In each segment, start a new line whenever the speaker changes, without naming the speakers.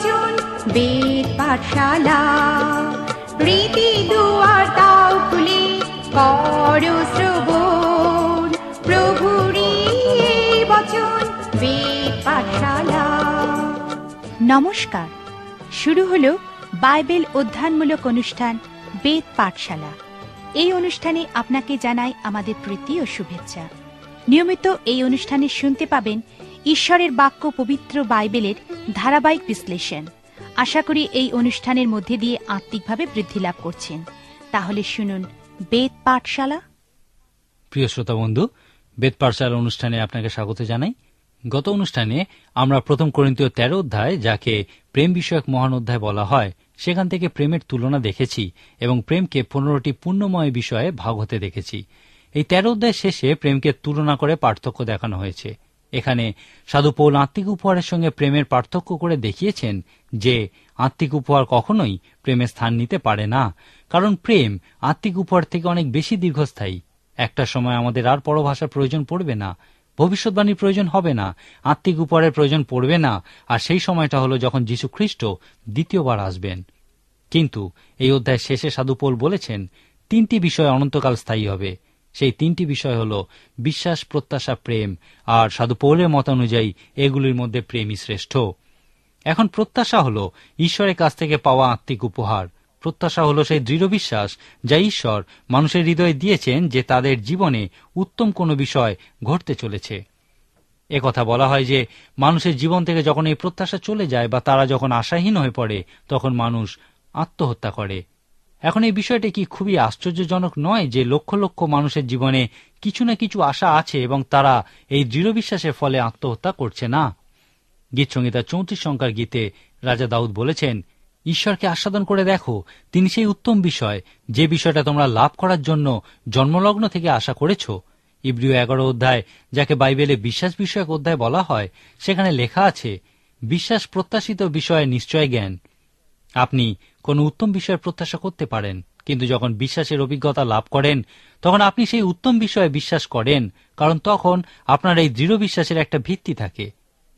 বচন বেদ পাঠশালা, রীতি দুয়ার দাও খুলে করো শ্রবণ, প্রভুরই বচন বেদ পাঠশালা।
নমস্কার, শুরু হলো বাইবেল অধ্যয়নমূলক অনুষ্ঠান বেদ পাঠশালা। এই অনুষ্ঠানে আপনাকে জানাই আমাদের প্রীতি ও শুভেচ্ছা। নিয়মিত এই অনুষ্ঠানে শুনতে পাবেন ঈশ্বরের বাক্য, পবিত্র বাইবেলের ধারাবাহিক বিশ্লেষণ। আশা করি এই অনুষ্ঠানের মধ্যে দিয়ে আত্মিকভাবে বৃদ্ধি লাভ করছেন। তাহলে শুনুন বেদ পাঠশালা।
প্রিয় শ্রোতা বন্ধু, বেদ পাঠশালা অনুষ্ঠানে আপনাকে স্বাগত জানাই। গত অনুষ্ঠানে আমরা 1 করিন্থীয় 13 অধ্যায়, যাকে প্রেম বিষয়ক মহান অধ্যায় বলা হয়, সেখান থেকে প্রেমের তুলনা দেখেছি এবং প্রেমকে 15টি পুণ্যময় বিষয়ে ভাগ হতে দেখেছি। এই 13 অধ্যায় শেষে প্রেমকে তুলনা করে পার্থক্য দেখানো হয়েছে। এখানে সাধু পৌল আত্মিক উপহারের সঙ্গে প্রেমের পার্থক্য করে দেখিয়েছেন যে আত্মিক উপহার কখনোই প্রেমের স্থান নিতে পারে না, কারণ প্রেম আত্মিক উপহার থেকে অনেক বেশি দীর্ঘস্থায়ী। একটা সময় আমাদের আর পরভাষার প্রয়োজন পড়বে না, ভবিষ্যৎবাণীর প্রয়োজন হবে না, আত্মিক উপহারের প্রয়োজন পড়বে না, আর সেই সময়টা হলো যখন যীশু খ্রিস্ট দ্বিতীয়বার আসবেন। কিন্তু এই অধ্যায় শেষে সাধু পৌল বলেছেন 3টি বিষয় অনন্তকাল স্থায়ী হবে। সেই 3টি বিষয় হল বিশ্বাস, প্রত্যাশা, প্রেম। আর সাধু পৌলের মত অনুযায়ী এগুলির মধ্যে প্রেমই শ্রেষ্ঠ। এখন প্রত্যাশা হল ঈশ্বরের কাছ থেকে পাওয়া আত্মিক উপহার। প্রত্যাশা হল সেই দৃঢ় বিশ্বাস যা ঈশ্বর মানুষের হৃদয়ে দিয়েছেন যে তাদের জীবনে উত্তম কোনো বিষয় ঘটতে চলেছে। একথা বলা হয় যে মানুষের জীবন থেকে যখন এই প্রত্যাশা চলে যায় বা তারা যখন আশাহীন হয়ে পড়ে, তখন মানুষ আত্মহত্যা করে। এখন এই বিষয়টি কি খুবই আশ্চর্যজনক নয় যে লক্ষ লক্ষ মানুষের জীবনে কিছু না কিছু আশা আছে এবং তারা এই দৃঢ় বিশ্বাসের ফলে আত্মহত্যা করছে না? গীতসংহিতা 34 সংখ্যার গীতে রাজা দাউদ বলেছেন, ঈশ্বরকে আস্বাদন করে দেখো, তিনি সেই উত্তম বিষয় যে বিষয়টা তোমরা লাভ করার জন্য জন্মলগ্ন থেকে আশা করেছ। ইব্রিয় 11 অধ্যায়, যাকে বাইবেলে বিশ্বাস বিষয়ক অধ্যায় বলা হয়, সেখানে লেখা আছে, বিশ্বাস প্রত্যাশিত বিষয়ে নিশ্চয় জ্ঞান। আপনি কোনো উত্তম বিষয়ের প্রত্যাশা করতে পারেন, কিন্তু যখন বিশ্বাসের অভিজ্ঞতা লাভ করেন তখন আপনি সেই উত্তম বিষয়ে বিশ্বাস করেন, কারণ তখন আপনার এই দৃঢ় বিশ্বাসের একটা ভিত্তি থাকে।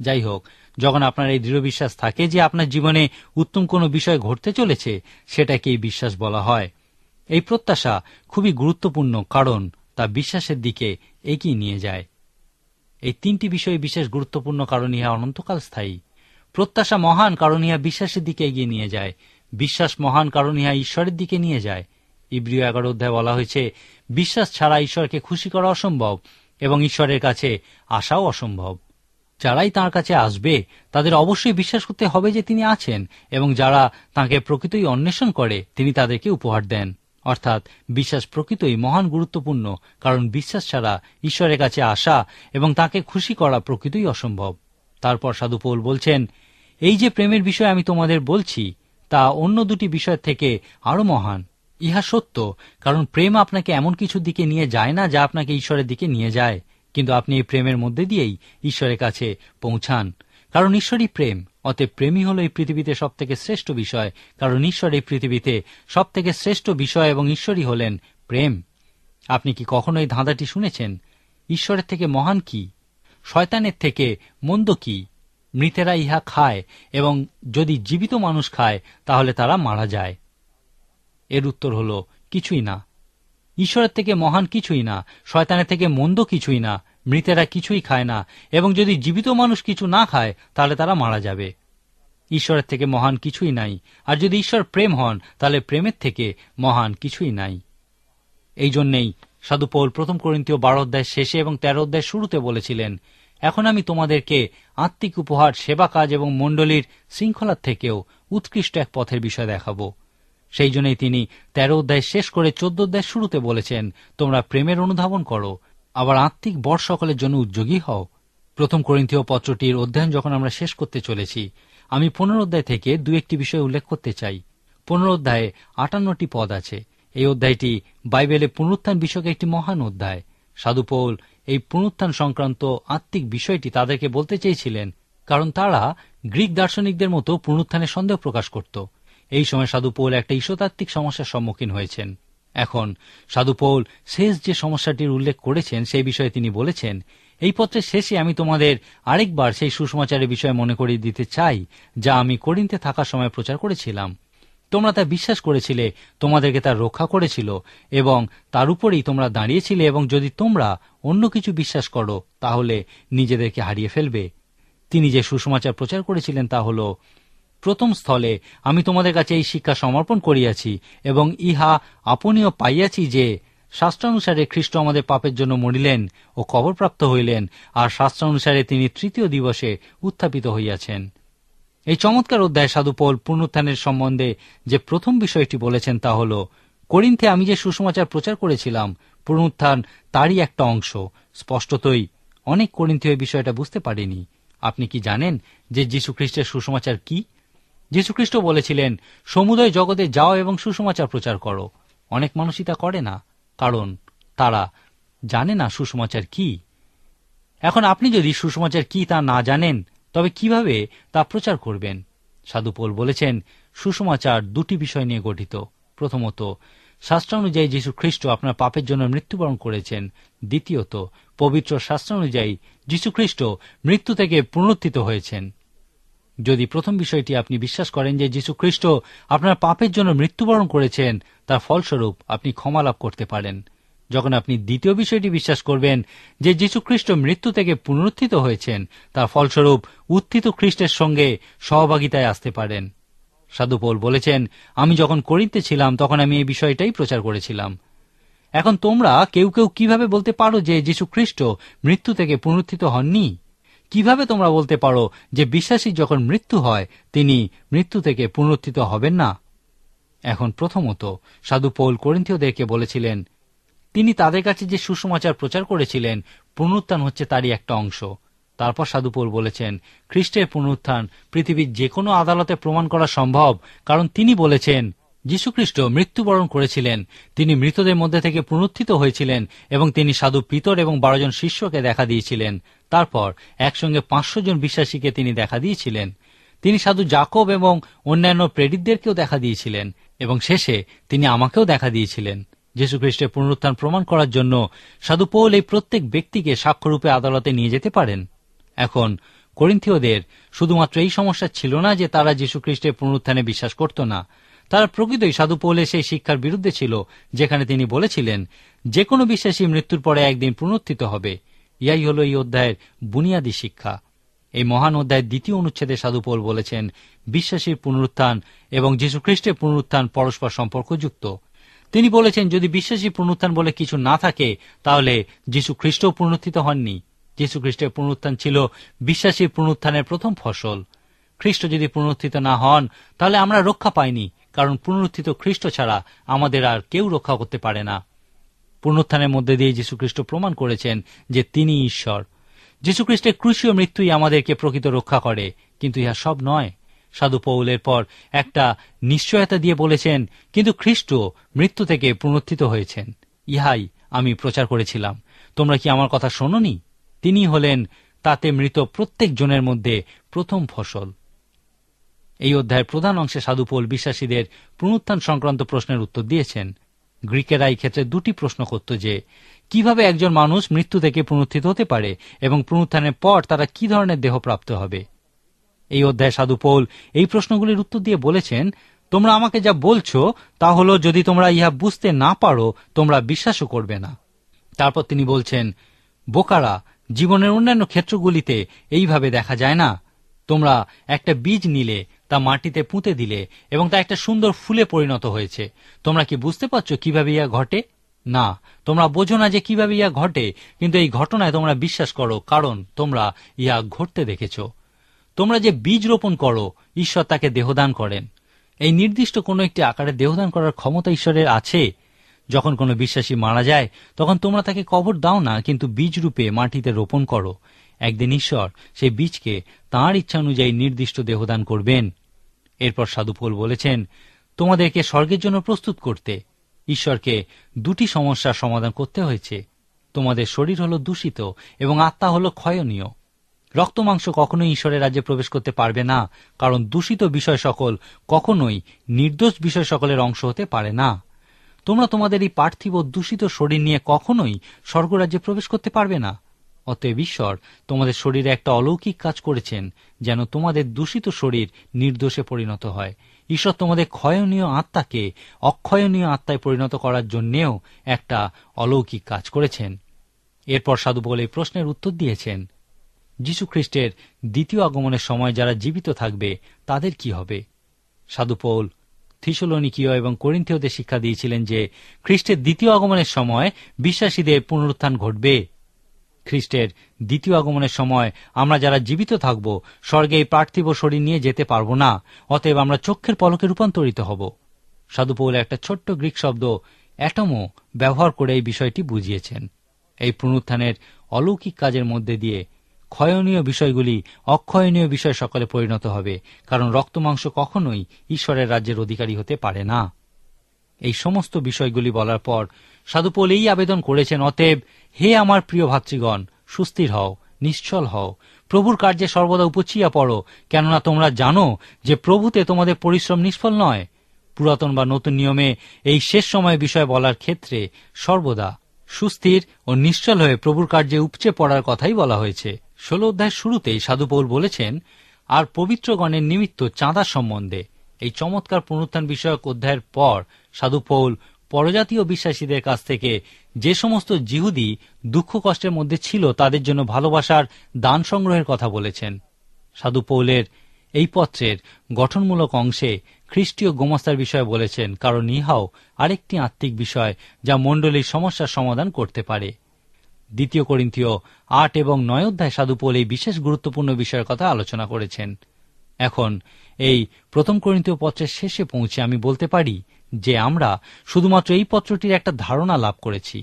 যাই হোক, যখন আপনার এই দৃঢ় বিশ্বাস থাকে যে আপনার জীবনে উত্তম কোনো বিষয় ঘটতে চলেছে, সেটাকেই বিশ্বাস বলা হয়। এই প্রত্যাশা খুবই গুরুত্বপূর্ণ, কারণ তা বিশ্বাসের দিকে এগিয়ে নিয়ে যায়। এই 3টি বিষয় বিশেষ গুরুত্বপূর্ণ, কারণ ইহা অনন্তকাল স্থায়ী। প্রত্যাশা মহান, কারণ ইহা বিশ্বাসের দিকে এগিয়ে নিয়ে যায়। বিশ্বাস মহান, কারণ ইহা ঈশ্বরের দিকে নিয়ে যায়। ইব্রিয় 11 অধ্যায় বলা হয়েছে, বিশ্বাস ছাড়া ঈশ্বরকে খুশি করা অসম্ভব এবং ঈশ্বরের কাছে আসাও অসম্ভব। যারাই তাঁর কাছে আসবে তাদের অবশ্যই বিশ্বাস করতে হবে যে তিনি আছেন, এবং যারা তাঁকে প্রকৃতই অন্বেষণ করে তিনি তাদেরকে উপহার দেন। অর্থাৎ বিশ্বাস প্রকৃতই মহান গুরুত্বপূর্ণ, কারণ বিশ্বাস ছাড়া ঈশ্বরের কাছে আসা এবং তাঁকে খুশি করা প্রকৃতই অসম্ভব। তারপর সাধু পৌল বলছেন, এই যে প্রেমের বিষয় আমি তোমাদের বলছি তা অন্য 2টি বিষয় থেকে আরো মহান। ইহা সত্য, কারণ প্রেম আপনাকে এমন কিছুর দিকে নিয়ে যায় না যা আপনাকে ঈশ্বরের দিকে নিয়ে যায়, কিন্তু আপনি এই প্রেমের মধ্যে দিয়েই ঈশ্বরের কাছে পৌঁছান, কারণ ঈশ্বরই প্রেম। অতএব প্রেমই হল এই পৃথিবীতে সব থেকে শ্রেষ্ঠ বিষয়, কারণ ঈশ্বর এই পৃথিবীতে সব থেকে শ্রেষ্ঠ বিষয় এবং ঈশ্বরই হলেন প্রেম। আপনি কি কখনো এই ধাঁধাটি শুনেছেন? ঈশ্বরের থেকে মহান কি? শয়তানের থেকে মন্দ কি? মৃতেরা ইহা খায়, এবং যদি জীবিত মানুষ খায় তাহলে তারা মারা যায়। এর উত্তর হল কিছুই না। ঈশ্বরের থেকে মহান কিছুই না, শয়তানের থেকে মন্দ কিছুই না, মৃতেরা কিছুই খায় না, এবং যদি জীবিত মানুষ কিছু না খায় তাহলে তারা মারা যাবে। ঈশ্বরের থেকে মহান কিছুই নাই, আর যদি ঈশ্বর প্রেম হন তাহলে প্রেমের থেকে মহান কিছুই নাই। এই জন্যেই সাধু পৌল 1 করিন্থীয় 12 অধ্যায় শেষে এবং 13 অধ্যায় শুরুতে বলেছিলেন, এখন আমি তোমাদেরকে আত্মিক উপহার, সেবা কাজ এবং মণ্ডলীর শৃঙ্খলার থেকেও উৎকৃষ্ট এক পথের বিষয় দেখাবো। সেই জন্যই তিনি 13 অধ্যায় শেষ করে 14 অধ্যায় শুরুতে বলেছেন, তোমরা প্রেমের অনুধাবন করো, আবার আত্মিক বর সকলের জন্য উদ্যোগী হও। 1 করিন্থীয় পত্রটির অধ্যয়ন যখন আমরা শেষ করতে চলেছি, আমি 15 অধ্যায় থেকে 2-1টি বিষয় উল্লেখ করতে চাই। 15 অধ্যায়ে 58টি পদ আছে। এই অধ্যায়টি বাইবেলে পুনরুত্থান বিষয়ক একটি মহান অধ্যায়। সাধু পৌল এই পুনরুত্থান সংক্রান্ত আত্মিক বিষয়টি তাদেরকে বলতে চেয়েছিলেন, কারণ তারা গ্রিক দার্শনিকদের মতো পুনরুত্থানের সন্দেহ প্রকাশ করত। এই সময় সাধু পৌল একটা ঈশ্বরতাত্ত্বিক সমস্যার সম্মুখীন হয়েছেন। এখন সাধু পৌল শেষ যে সমস্যাটির উল্লেখ করেছেন সেই বিষয়ে তিনি বলেছেন, এই পত্রের শেষে আমি তোমাদের আরেকবার সেই সুসমাচারের বিষয়ে মনে করিয়ে দিতে চাই, যা আমি করিন্থে থাকার সময় প্রচার করেছিলাম। তোমরা তা বিশ্বাস করেছিলে, তোমাদেরকে তা রক্ষা করেছিল এবং তার উপরেই তোমরা দাঁড়িয়েছিলে, এবং যদি তোমরা অন্য কিছু বিশ্বাস করো তাহলে নিজেদেরকে হারিয়ে ফেলবে। তিনি যে সুসমাচার প্রচার করেছিলেন তা হল, প্রথম স্থলে আমি তোমাদের কাছে এই শিক্ষা সমর্পণ করিয়াছি এবং ইহা আপনিও পাইয়াছি যে শাস্ত্রানুসারে খ্রিস্ট আমাদের পাপের জন্য মরিলেন ও কবরপ্রাপ্ত হইলেন, আর শাস্ত্রানুসারে তিনি তৃতীয় দিবসে উত্থাপিত হইয়াছেন। এই চমৎকার অধ্যায়ে সাধু পৌল পুনরুত্থানের সম্বন্ধে যে প্রথম বিষয়টি বলেছেন তা হল, করিন্থে আমি যে সুসমাচার প্রচার করেছিলাম পুনরুত্থান তারই একটা অংশ। স্পষ্টতই অনেক করিন্থীয় এই বিষয়টা বুঝতে পারেনি। আপনি কি জানেন যে যীশুখ্রিস্টের সুসমাচার কি? যীশুখ্রিস্ট বলেছিলেন, সমুদয় জগতে যাও এবং সুসমাচার প্রচার করো। অনেক মানুষই তা করে না, কারণ তারা জানে না সুসমাচার কি। এখন আপনি যদি সুসমাচার কি তা না জানেন, তবে কিভাবে তা প্রচার করবেন? সাধু পৌল বলেছেন, সুসমাচার দুটি বিষয় নিয়ে গঠিত। প্রথমত, শাস্ত্রানুযায়ী যীশু খ্রিস্ট আপনার পাপের জন্য মৃত্যুবরণ করেছেন। দ্বিতীয়ত, পবিত্র শাস্ত্রানুযায়ী যীশু খ্রিস্ট মৃত্যু থেকে পুনরুত্থিত হয়েছেন। যদি প্রথম বিষয়টি আপনি বিশ্বাস করেন যে যীশু খ্রিস্ট আপনার পাপের জন্য মৃত্যুবরণ করেছেন, তার ফলস্বরূপ আপনি ক্ষমা লাভ করতে পারেন। যখন আপনি দ্বিতীয় বিষয়টি বিশ্বাস করবেন যে যীশু খ্রিস্ট মৃত্যু থেকে পুনরুত্থিত হয়েছেন, তার ফলস্বরূপ উত্থিত খ্রিস্টের সঙ্গে সহভাগিতায় আসতে পারেন। সাধু পৌল বলেছেন, আমি যখন করিন্থে ছিলাম তখন আমি এই বিষয়টাই প্রচার করেছিলাম। এখন তোমরা কেউ কেউ কিভাবে বলতে পারো যে যীশু খ্রিস্ট মৃত্যু থেকে পুনরুত্থিত হননি? কিভাবে তোমরা বলতে পারো যে বিশ্বাসী যখন মৃত্যু হয় তিনি মৃত্যু থেকে পুনরুত্থিত হবেন না? এখন প্রথমত, সাধু পৌল করিন্থীয়দেরকে বলেছিলেন, তিনি তাদের কাছে যে সুসমাচার প্রচার করেছিলেন পুনরুত্থান হচ্ছে তারই একটা অংশ। তারপর সাধু পৌল বলেছেন, খ্রিস্টের পুনরুত্থান পৃথিবীর যে কোনো আদালতে প্রমাণ করা সম্ভব, কারণ তিনি বলেছেন যীশুখ্রিস্ট মৃত্যুবরণ করেছিলেন, তিনি মৃতদের মধ্যে থেকে পুনরুত্থিত হয়েছিলেন এবং তিনি সাধু পিতর এবং 12 জন শিষ্যকে দেখা দিয়েছিলেন। তারপর একসঙ্গে 500 জন বিশ্বাসীকে তিনি দেখা দিয়েছিলেন। তিনি সাধু জাকব এবং অন্যান্য প্রেরিতদেরকেও দেখা দিয়েছিলেন এবং শেষে তিনি আমাকেও দেখা দিয়েছিলেন। যীশুখ্রিস্টের পুনরুত্থান প্রমাণ করার জন্য সাধু পৌল এই প্রত্যেক ব্যক্তিকে সাক্ষ্যরূপে আদালতে নিয়ে যেতে পারেন। এখন করিন্থীয়দের শুধুমাত্র এই সমস্যা ছিল না যে তারা যীশুখ্রিস্টের পুনরুত্থানে বিশ্বাস করত না, তারা প্রকৃতই সাধু পৌলের সেই শিক্ষার বিরুদ্ধে ছিল যেখানে তিনি বলেছিলেন যে কোনো বিশ্বাসী মৃত্যুর পরে একদিন পুনরুত্থিত হবে। ইয়াই হল এই অধ্যায়ের বুনিয়াদী শিক্ষা। এই মহান অধ্যায়ের 2য় অনুচ্ছেদে সাধু পৌল বলেছেন, বিশ্বাসীর পুনরুত্থান এবং যীশুখ্রিস্টের পুনরুত্থান পরস্পর সম্পর্কযুক্ত। তিনি বলেছেন, যদি বিশ্বাসী পুনরুত্থান বলে কিছু না থাকে তাহলে যীশু খ্রিস্টও পুনরুত্থিত হননি। যীশু খ্রিস্টের পুনরুত্থান ছিল বিশ্বাসীর পুনরুত্থানের প্রথম ফসল। খ্রিস্ট যদি পুনরুত্থিত না হন তাহলে আমরা রক্ষা পাইনি, কারণ পুনরুত্থিত খ্রিস্ট ছাড়া আমাদের আর কেউ রক্ষা করতে পারে না। পুনরুত্থানের মধ্যে দিয়ে যীশু খ্রিস্ট প্রমাণ করেছেন যে তিনি ঈশ্বর। যীশু খ্রিস্টের ক্রুশীয় মৃত্যুই আমাদেরকে প্রকৃত রক্ষা করে, কিন্তু ইহা সব নয়। সাধু পৌলের পর একটা নিশ্চয়তা দিয়ে বলেছেন, কিন্তু খ্রিস্ট মৃত্যু থেকে পুনরুত্থিত হয়েছেন। ইহাই আমি প্রচার করেছিলাম। তোমরা কি আমার কথা শোনোনি? তিনি হলেন তাতে মৃত প্রত্যেক জনের মধ্যে প্রথম ফসল। এই অধ্যায়ের প্রধান অংশে সাধু পৌল বিশ্বাসীদের পুনরুত্থান সংক্রান্ত প্রশ্নের উত্তর দিয়েছেন। গ্রিকেরা এই ক্ষেত্রে 2টি প্রশ্ন করত যে কিভাবে একজন মানুষ মৃত্যু থেকে পুনরুত্থিত হতে পারে এবং পুনরুত্থানের পর তারা কি ধরনের দেহ প্রাপ্ত হবে। এই অধ্যায়ে সাধু পৌল এই প্রশ্নগুলির উত্তর দিয়ে বলেছেন, তোমরা আমাকে যা বলছো তা হলো, যদি তোমরা ইহা বুঝতে না পারো তোমরা বিশ্বাসও করবে না। তারপর তিনি বলছেন, বোকারা, জীবনের অন্যান্য ক্ষেত্রগুলিতে এইভাবে দেখা যায় না। তোমরা একটা বীজ নিলে, তা মাটিতে পুঁতে দিলে এবং তা একটা সুন্দর ফুলে পরিণত হয়েছে। তোমরা কি বুঝতে পারছো কিভাবে ইহা ঘটে? না, তোমরা বোঝো না যে কিভাবে ইহা ঘটে, কিন্তু এই ঘটনায় তোমরা বিশ্বাস করো, কারণ তোমরা ইহা ঘটতে দেখেছ। তোমরা যে বীজ রোপণ করো, ঈশ্বর তাকে দেহদান করেন। এই নির্দিষ্ট কোনো একটি আকারে দেহদান করার ক্ষমতা ঈশ্বরের আছে। যখন কোনো বিশ্বাসী মারা যায় তখন তোমরা তাকে কবর দাও না, কিন্তু বীজ রূপে মাটিতে রোপণ করো। একদিন ঈশ্বর সেই বীজকে তাঁর ইচ্ছা অনুযায়ী নির্দিষ্ট দেহদান করবেন। এরপর সাধু পৌল বলেছেন, তোমাদেরকে স্বর্গের জন্য প্রস্তুত করতে ঈশ্বরকে 2টি সমস্যার সমাধান করতে হয়েছে। তোমাদের শরীর হল দূষিত এবং আত্মা হল ক্ষয়নীয়। রক্ত মাংস কখনোই ঈশ্বরের রাজ্যে প্রবেশ করতে পারবে না, কারণ দূষিত বিষয় সকল কখনোই নির্দোষ বিষয় সকলের অংশ হতে পারে না। তোমরা তোমাদের এই পার্থিব দূষিত শরীর নিয়ে কখনোই স্বর্গরাজ্যে প্রবেশ করতে পারবে না। অতএব ঈশ্বর তোমাদের শরীরে একটা অলৌকিক কাজ করেছেন, যেন তোমাদের দূষিত শরীর নির্দোষে পরিণত হয়। ঈশ্বর তোমাদের ক্ষয়নীয় আত্মাকে অক্ষয়নীয় আত্মায় পরিণত করার জন্যেও একটা অলৌকিক কাজ করেছেন। এরপর সাধু পৌল এই প্রশ্নের উত্তর দিয়েছেন, যীশু খ্রিস্টের দ্বিতীয় আগমনের সময় যারা জীবিত থাকবে তাদের কি হবে? সাধু পৌল থিসলোনিকীয় এবং করিন্থীয়দের শিক্ষা দিয়েছিলেন যে খ্রিস্টের দ্বিতীয় আগমনের সময় বিশ্বাসীদের পুনরুত্থান ঘটবে। খ্রিস্টের দ্বিতীয় আগমনের সময় আমরা যারা জীবিত থাকব স্বর্গে এই পার্থিব শরীর নিয়ে যেতে পারব না, অতএব আমরা চক্ষের পলকে রূপান্তরিত হব। সাধু পৌল একটা ছোট্ট গ্রিক শব্দ অ্যাটমো ব্যবহার করে এই বিষয়টি বুঝিয়েছেন। এই পুনরুত্থানের অলৌকিক কাজের মধ্যে দিয়ে ক্ষয়নীয় বিষয়গুলি অক্ষয়নীয় বিষয় সকলে পরিণত হবে, কারণ রক্তমাংস কখনোই ঈশ্বরের রাজ্যের অধিকারী হতে পারে না। এই সমস্ত বিষয়গুলি বলার পর সাধু পৌল এই আবেদন করেছেন, অতএব হে আমার প্রিয় ভাতৃগণ, সুস্থির হও, নিশ্চল হও, প্রভুর কার্যে সর্বদা উপচিয়া পড়ো, কেননা তোমরা জানো যে প্রভুতে তোমাদের পরিশ্রম নিষ্ফল নয়। পুরাতন বা নতুন নিয়মে এই শেষ সময় বিষয় বলার ক্ষেত্রে সর্বদা সুস্থির ও নিশ্চল হয়ে প্রভুর কার্যে উপচে পড়ার কথাই বলা হয়েছে। 16 অধ্যায়ের শুরুতেই সাধু পৌল বলেছেন, আর পবিত্রগণের নিমিত্ত চাঁদা সম্বন্ধে। এই চমৎকার পুনরুত্থান বিষয়ক অধ্যায়ের পর সাধু পৌল পরজাতীয় বিশ্বাসীদের কাছ থেকে যে সমস্ত জিহুদি দুঃখ কষ্টের মধ্যে ছিল তাদের জন্য ভালোবাসার দান সংগ্রহের কথা বলেছেন। সাধু পৌলের এই পত্রের গঠনমূলক অংশে খ্রিস্টীয় গোমাস্তার বিষয়ে বলেছেন, কারণ ইহাও আরেকটি আত্মিক বিষয় যা মণ্ডলীর সমস্যার সমাধান করতে পারে। 2 করিন্থীয় 8 এবং 9 অধ্যায় সাধু পৌল এই বিশেষ গুরুত্বপূর্ণ বিষয়ের কথা আলোচনা করেছেন। এখন এই 1 করিন্থীয় পত্রের শেষে পৌঁছে আমি বলতে পারি যে আমরা শুধুমাত্র এই পত্রটির একটা ধারণা লাভ করেছি।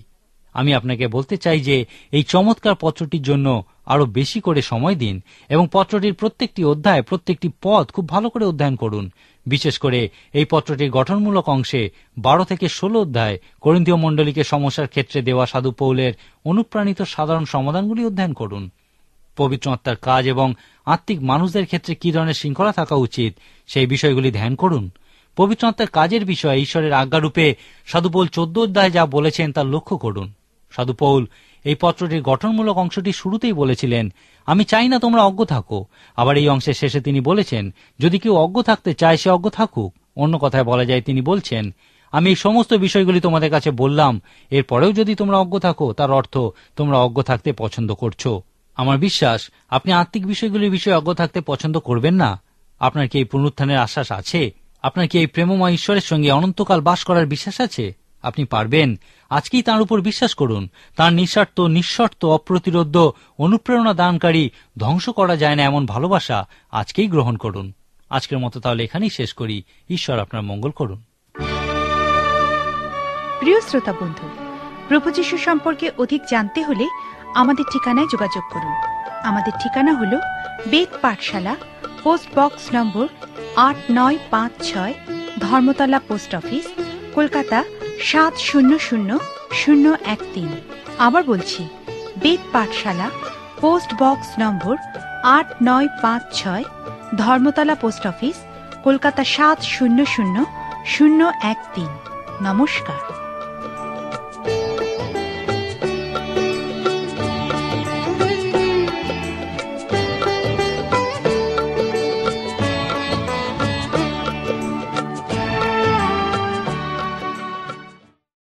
আমি আপনাকে বলতে চাই যে এই চমৎকার পত্রটির জন্য আরো বেশি করে সময় দিন এবং পত্রটির প্রত্যেকটি অধ্যায়, প্রত্যেকটি পদ খুব ভালো করে অধ্যয়ন করুন। বিশেষ করে এই পত্রটির গঠনমূলক অংশে 12 থেকে 16 অধ্যায় করিন্থীয় মণ্ডলীকে সমস্যার ক্ষেত্রে দেওয়া সাধু পৌলের অনুপ্রাণিত সাধারণ সমাধানগুলি অধ্যয়ন করুন। পবিত্র আত্মার কাজ এবং আত্মিক মানুষদের ক্ষেত্রে কি ধরনের শৃঙ্খলা থাকা উচিত সেই বিষয়গুলি ধ্যান করুন। পবিত্র আত্মার কাজের বিষয়ে ঈশ্বরের আজ্ঞারূপে সাধু পৌল 14 অধ্যায়ে যা বলেছেন তা লক্ষ্য করুন। সাধু পৌল এই পত্রটির গঠনমূলক অংশটি শুরুতেই বলেছিলেন, আমি চাই না তোমরা অজ্ঞ থাকো। আবার এই অংশের শেষে তিনি বলেছেন, যদি কেউ অজ্ঞ থাকতে চায় সে অজ্ঞ থাকুক। অন্য কথায় বলা যায় তিনি বলছেন, আমি এই সমস্ত বিষয়গুলি তোমাদের কাছে বললাম, এরপরেও যদি তোমরা অজ্ঞ থাকো তার অর্থ তোমরা অজ্ঞ থাকতে পছন্দ করছো। আমার বিশ্বাস আপনি আত্মিক বিষয়গুলির বিষয়ে অজ্ঞ থাকতে পছন্দ করবেন না। আপনার কি এই পুনরুত্থানের আশ্বাস আছে? আপনার কি এই প্রেমময় ঈশ্বরের সঙ্গে অনন্তকাল বাস করার বিশ্বাস আছে? আপনি পারবেন। আজকেই তাঁর উপর বিশ্বাস করুন। তাঁর নিঃস্বার্থ, নিঃশর্ত, অপ্রতিরোধ্য অনুপ্রেরণা দানকারী, ধ্বংস করা যায় না এমন ভালোবাসা আজকেই গ্রহণ করুন। আজকের মতো তাহলে এখানেই শেষ করি। ঈশ্বর আপনার মঙ্গল করুন।
প্রিয় শ্রোতা বন্ধু, প্রভু যীশু সম্পর্কে অধিক জানতে হলে আমাদের ঠিকানায় যোগাযোগ করুন। আমাদের ঠিকানা হল বেদ পাঠশালা, পোস্ট বক্স নম্বর 8956, ধর্মতলা পোস্ট অফিস, কলকাতা 700013। আবার বলছি, বেদ পাঠশালা, পোস্ট বক্স নম্বর 8956, ধর্মতলা পোস্ট অফিস, কলকাতা 700013। নমস্কার।